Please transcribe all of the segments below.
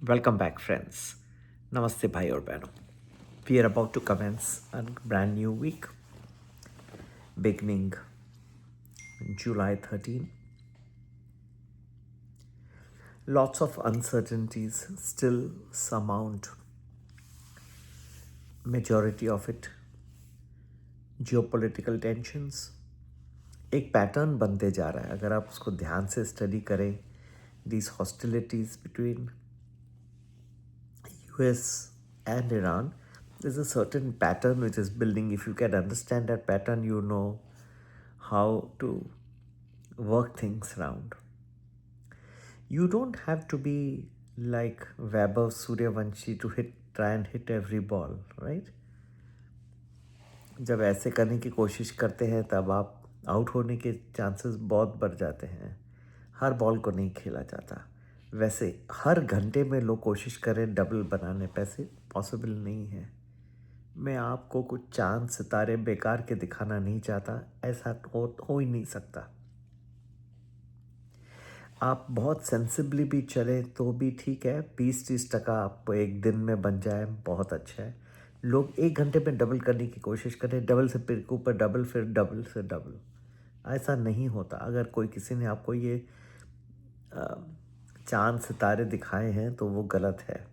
Welcome back, friends. Namaste, bhai और बहनों. We are about to commence a brand new week, beginning July 13. Lots of uncertainties still surmount majority of it. Geopolitical tensions. एक pattern बनते जा रहा है. अगर आप उसको ध्यान से स्टडी करें, these hostilities between US and Iran, there's a certain pattern which is building. If you can understand that pattern, you know how to work things around. You don't have to be like Vaibhav Suryavanshi to try and hit every ball, right? जब ऐसे करने की कोशिश करते हैं तब आप out होने के चांसेस बहुत बढ़ जाते हैं. हर बॉल को नहीं खेला जाता. वैसे हर घंटे में लोग कोशिश करें डबल बनाने, पैसे पॉसिबल नहीं है. मैं आपको कुछ चांद सितारे बेकार के दिखाना नहीं चाहता. ऐसा हो ही नहीं सकता. आप बहुत सेंसिबली भी चले तो भी ठीक है. 20-30% आप एक दिन में बन जाए, बहुत अच्छा है. लोग एक घंटे में डबल करने की कोशिश करें, डबल से फिर ऊपर डबल, फिर डबल से डबल. ऐसा नहीं होता. अगर कोई किसी ने आपको ये चांद सितारे दिखाए हैं तो वो गलत है.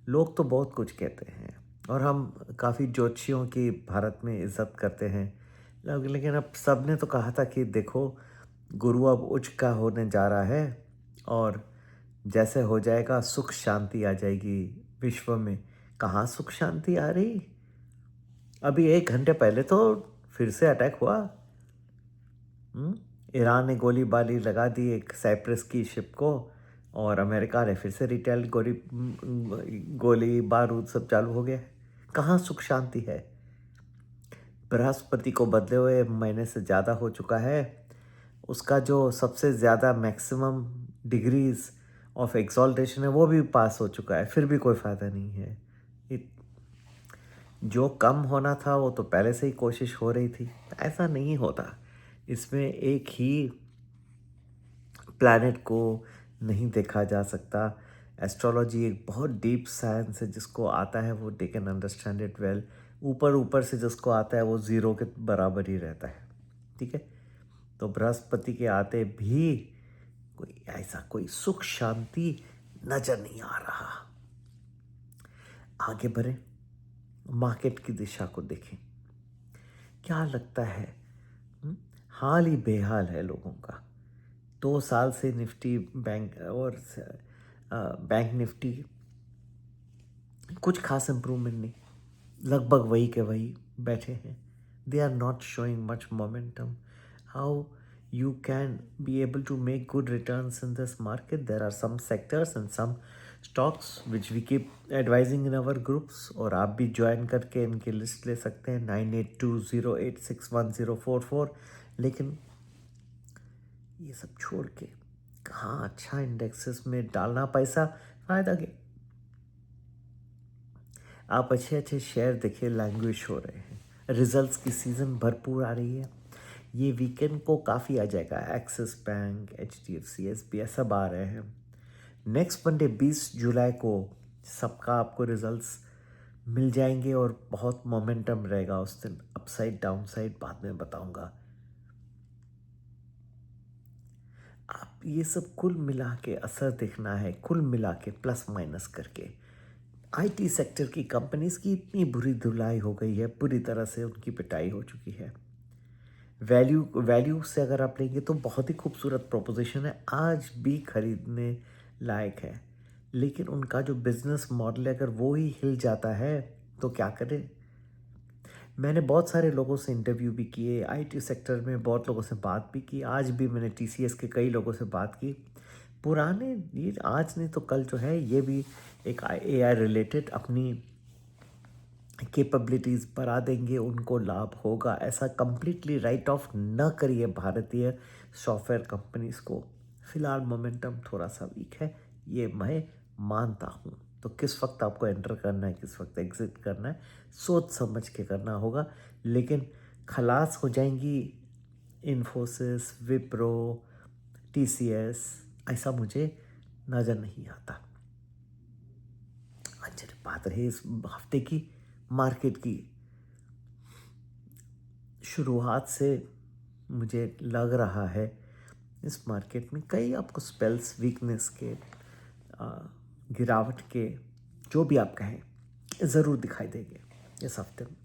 लोग तो बहुत कुछ कहते हैं और हम काफ़ी ज्योतिषियों की भारत में इज्जत करते हैं. लेकिन अब सब ने तो कहा था कि देखो गुरु अब उच्च का होने जा रहा है और जैसे हो जाएगा सुख शांति आ जाएगी विश्व में. कहाँ सुख शांति आ रही? अभी 1 घंटे पहले तो फिर से अटैक हुआ. ईरान ने गोलीबारी लगा दी एक साइप्रस की शिप को और अमेरिका ने फिर से रिटेल गोली बारूद सब चालू हो गया. कहाँ सुख शांति है? बृहस्पति को बदले हुए महीने से ज़्यादा हो चुका है. उसका जो सबसे ज़्यादा मैक्सिमम डिग्रीज ऑफ एक्सॉल्टेशन है वो भी पास हो चुका है. फिर भी कोई फ़ायदा नहीं है. जो कम होना था वो तो पहले से ही कोशिश हो रही थी. ऐसा नहीं होता. इसमें एक ही प्लैनेट को नहीं देखा जा सकता. एस्ट्रोलॉजी एक बहुत डीप साइंस है. जिसको आता है वो they can understand it well. ऊपर ऊपर से जिसको आता है वो ज़ीरो के बराबर ही रहता है. ठीक है. तो बृहस्पति के आते भी कोई सुख शांति नजर नहीं आ रहा. आगे बढ़े, मार्केट की दिशा को देखें. क्या लगता है? हाल ही बेहाल है लोगों का. 2 साल से निफ्टी बैंक और बैंक निफ्टी कुछ खास इम्प्रूवमेंट नहीं. लगभग वही के वही बैठे हैं. They are not showing much momentum. How you can be able to make good returns in this market? There are some sectors and some stocks which we keep advising in our groups और आप भी join करके इनकी list ले सकते हैं 9820861044. लेकिन ये सब छोड़ के कहाँ अच्छा इंडेक्सेस में डालना पैसा, फायदा क्या? आप अच्छे अच्छे शेयर देखिए लैंग्वेज हो रहे हैं. रिजल्ट्स की सीज़न भरपूर आ रही है. ये वीकेंड को काफ़ी आ जाएगा. एक्सिस बैंक, HDFC, SBI सब आ रहे हैं. नेक्स्ट मंडे 20 जुलाई को सबका आपको रिजल्ट्स मिल जाएंगे और बहुत मोमेंटम रहेगा उस दिन. अपसाइड डाउनसाइड बाद में बताऊंगा. आप ये सब कुल मिला के असर देखना है, कुल मिला के प्लस माइनस करके. IT सेक्टर की कंपनीज की इतनी बुरी धुलाई हो गई है, पूरी तरह से उनकी पिटाई हो चुकी है. वैल्यू से अगर आप लेंगे तो बहुत ही खूबसूरत प्रोपोजिशन है, आज भी खरीदने लायक है. लेकिन उनका जो बिजनेस मॉडल है अगर वो ही हिल जाता है तो क्या करें. मैंने बहुत सारे लोगों से इंटरव्यू भी किए, IT सेक्टर में बहुत लोगों से बात भी की. आज भी मैंने TCS के कई लोगों से बात की. पुराने ये आज नहीं तो कल जो है ये भी एक AI रिलेटेड अपनी कैपेबिलिटीज़ बढ़ा देंगे, उनको लाभ होगा. ऐसा कंप्लीटली राइट ऑफ न करिए भारतीय सॉफ्टवेयर कंपनीज को. फिलहाल मोमेंटम थोड़ा सा वीक है, ये मैं मानता हूँ. तो किस वक्त आपको एंटर करना है, किस वक्त एग्जिट करना है, सोच समझ के करना होगा. लेकिन खलास हो जाएंगी इन्फोसिस, विप्रो, TCS, ऐसा मुझे नज़र नहीं आता. चलिए बात रही इस हफ्ते की मार्केट की। शुरुआत से मुझे लग रहा है इस मार्केट में कई आपको स्पेल्स वीकनेस के, गिरावट के, जो भी आप कहें, ज़रूर दिखाई देंगे इस हफ्ते में।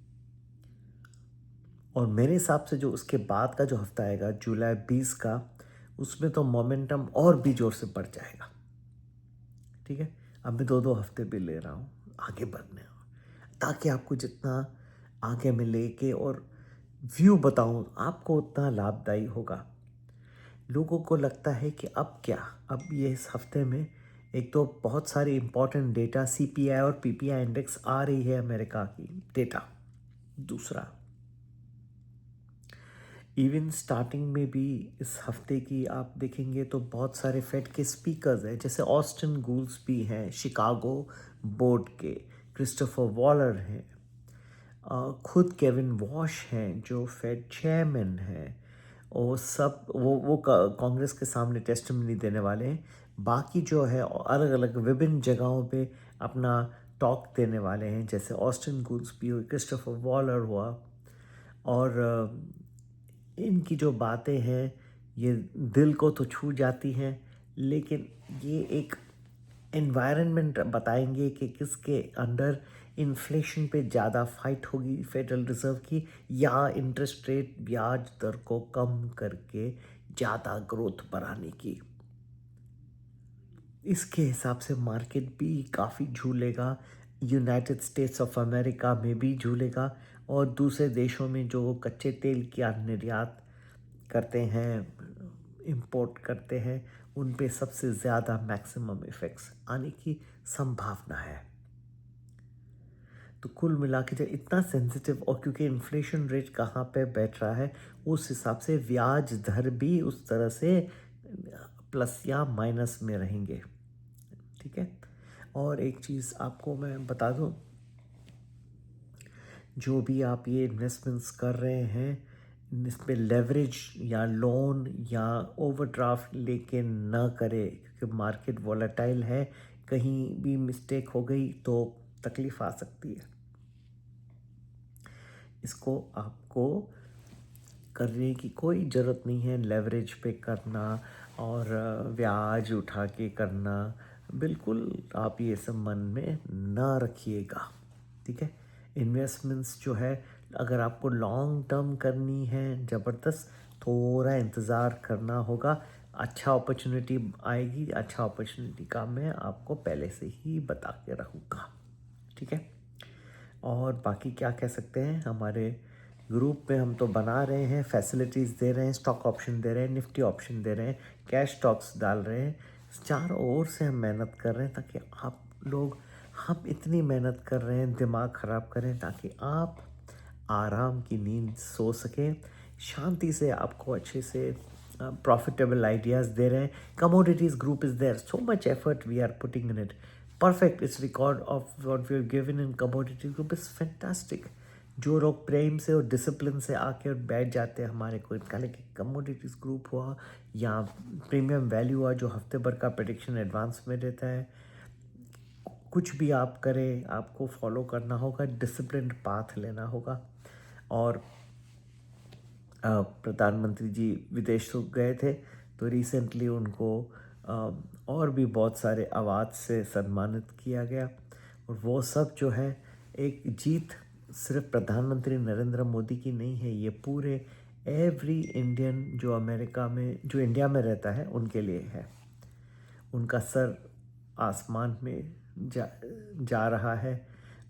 और मेरे हिसाब से जो उसके बाद का जो हफ्ता आएगा जुलाई 20 का, उसमें तो मोमेंटम और भी ज़ोर से बढ़ जाएगा। ठीक है, अब मैं 2-2 हफ्ते भी ले रहा हूँ आगे बढ़ने, ताकि आपको जितना आगे में लेके और व्यू बताऊँ आपको उतना लाभदायी होगा। लोगों को लगता है कि अब क्या, अब ये इस हफ्ते में एक तो बहुत सारी इंपॉर्टेंट डेटा सीपीआई और पीपीआई इंडेक्स आ रही है अमेरिका की डेटा। दूसरा, इवन स्टार्टिंग में भी इस हफ्ते की आप देखेंगे तो बहुत सारे फेड के स्पीकर्स हैं, जैसे ऑस्टिन गूल्सबी हैं शिकागो बोर्ड के, क्रिस्टोफर वॉलर हैं, खुद केविन वॉश हैं जो फेड चेयरमैन हैं, और सब वो कांग्रेस के सामने टेस्टिमनी देने वाले हैं। बाकी जो है अलग अलग विभिन्न जगहों पे अपना टॉक देने वाले हैं, जैसे ऑस्टिन गूल्सबी हुई, क्रिस्टोफर वॉलर हुआ। और इनकी जो बातें हैं ये दिल को तो छू जाती हैं, लेकिन ये एक एनवायरनमेंट बताएंगे कि किसके अंडर इन्फ्लेशन पे ज़्यादा फाइट होगी फेडरल रिजर्व की, या इंटरेस्ट रेट ब्याज दर को कम करके ज़्यादा ग्रोथ बढ़ाने की। इसके हिसाब से मार्केट भी काफ़ी झूलेगा, यूनाइटेड स्टेट्स ऑफ अमेरिका में भी झूलेगा, और दूसरे देशों में जो कच्चे तेल की निर्यात करते हैं, इंपोर्ट करते हैं, उन पे सबसे ज़्यादा मैक्सिमम इफ़ेक्ट्स आने की संभावना है। तो कुल मिला के जब इतना सेंसिटिव, और क्योंकि इन्फ्लेशन रेट कहाँ पे बैठ रहा है उस हिसाब से ब्याज दर भी उस तरह से प्लस या माइनस में रहेंगे। ठीक है, और एक चीज़ आपको मैं बता दूं, जो भी आप ये इन्वेस्टमेंट्स कर रहे हैं इस पे लेवरेज या लोन या ओवरड्राफ्ट लेके ना करें, क्योंकि मार्केट वॉलेटाइल है, कहीं भी मिस्टेक हो गई तो तकलीफ़ आ सकती है। इसको आपको करने की कोई ज़रूरत नहीं है, लेवरेज पे करना और ब्याज उठा के करना, बिल्कुल आप ये सब मन में ना रखिएगा। ठीक है, इन्वेस्टमेंट्स जो है अगर आपको लॉन्ग टर्म करनी है ज़बरदस्त, थोड़ा इंतज़ार करना होगा, अच्छा अपॉर्चुनिटी आएगी, अच्छा अपॉर्चुनिटी का मैं आपको पहले से ही बता के रहूँगा। ठीक है, और बाकी क्या कह सकते हैं, हमारे ग्रुप में हम तो बना रहे हैं, फैसिलिटीज़ दे रहे हैं, स्टॉक ऑप्शन दे रहे हैं, निफ्टी ऑप्शन दे रहे हैं, कैश स्टॉक्स डाल रहे हैं, चारों ओर से हम मेहनत कर रहे हैं ताकि आप लोग, हम इतनी मेहनत कर रहे हैं दिमाग ख़राब करें ताकि आप आराम की नींद सो सकें, शांति से आपको अच्छे से प्रॉफिटेबल आइडियाज़ दे रहे हैं। Commodities group is there, so much effort we are putting in it, perfect, its record of what we have given in commodity group is fantastic। जो लोग प्रेम से और डिसिप्लिन से आके और बैठ जाते हैं हमारे को, निकाले कि कमोडिटीज़ ग्रुप हुआ या प्रीमियम वैल्यू हुआ जो हफ्ते भर का प्रेडिक्शन एडवांस में देता है, कुछ भी आप करें आपको फॉलो करना होगा, डिसिप्लिन पाथ लेना होगा। और प्रधानमंत्री जी विदेश तो गए थे, तो रिसेंटली उनको और भी बहुत सारे अवार्ड से सम्मानित किया गया, और वो सब जो है एक जीत सिर्फ प्रधानमंत्री नरेंद्र मोदी की नहीं है, ये पूरे एवरी इंडियन जो अमेरिका में, जो इंडिया में रहता है उनके लिए है। उनका सर आसमान में जा रहा है।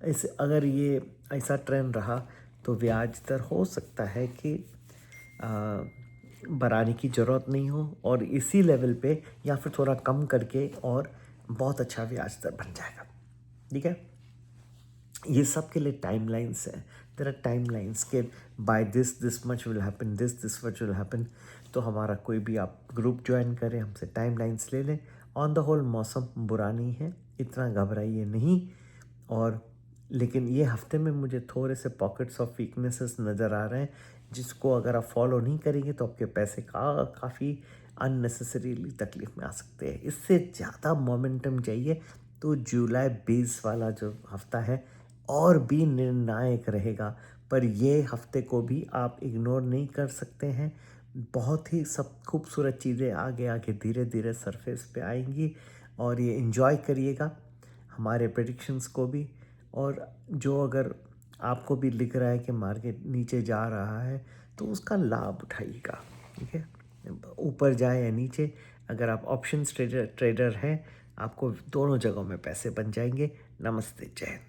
इस अगर ये ऐसा ट्रेंड रहा तो ब्याज दर हो सकता है कि बढ़ाने की ज़रूरत नहीं हो, और इसी लेवल पे या फिर थोड़ा कम करके और बहुत अच्छा ब्याज दर बन जाएगा। ठीक है, ये सब के लिए टाइमलाइंस है, देयर आर टाइमलाइंस के by this much will happen, this much will happen. तो हमारा कोई भी आप ग्रुप ज्वाइन करें, हमसे टाइमलाइंस ले लें। ऑन द होल मौसम बुरा नहीं है, इतना घबराइए नहीं। और लेकिन ये हफ्ते में मुझे थोड़े से पॉकेट्स ऑफ वीकनेसेस नज़र आ रहे हैं, जिसको अगर आप फॉलो नहीं करेंगे तो आपके पैसे काफ़ी अननेसेसरीली तकलीफ में आ सकते हैं। इससे ज़्यादा मोमेंटम चाहिए तो जुलाई 20 वाला जो हफ्ता है और भी निर्णायक रहेगा, पर ये हफ्ते को भी आप इग्नोर नहीं कर सकते हैं। बहुत ही सब खूबसूरत चीज़ें आगे आगे धीरे धीरे सरफेस पे आएंगी और ये एंजॉय करिएगा हमारे प्रेडिक्शंस को भी। और जो अगर आपको भी लिख रहा है कि मार्केट नीचे जा रहा है तो उसका लाभ उठाइएगा, ठीक है, ऊपर जाए या नीचे। अगर आप ऑप्शंस ट्रेडर हैं, आपको दोनों जगहों में पैसे बन जाएंगे। नमस्ते, जय हिंद।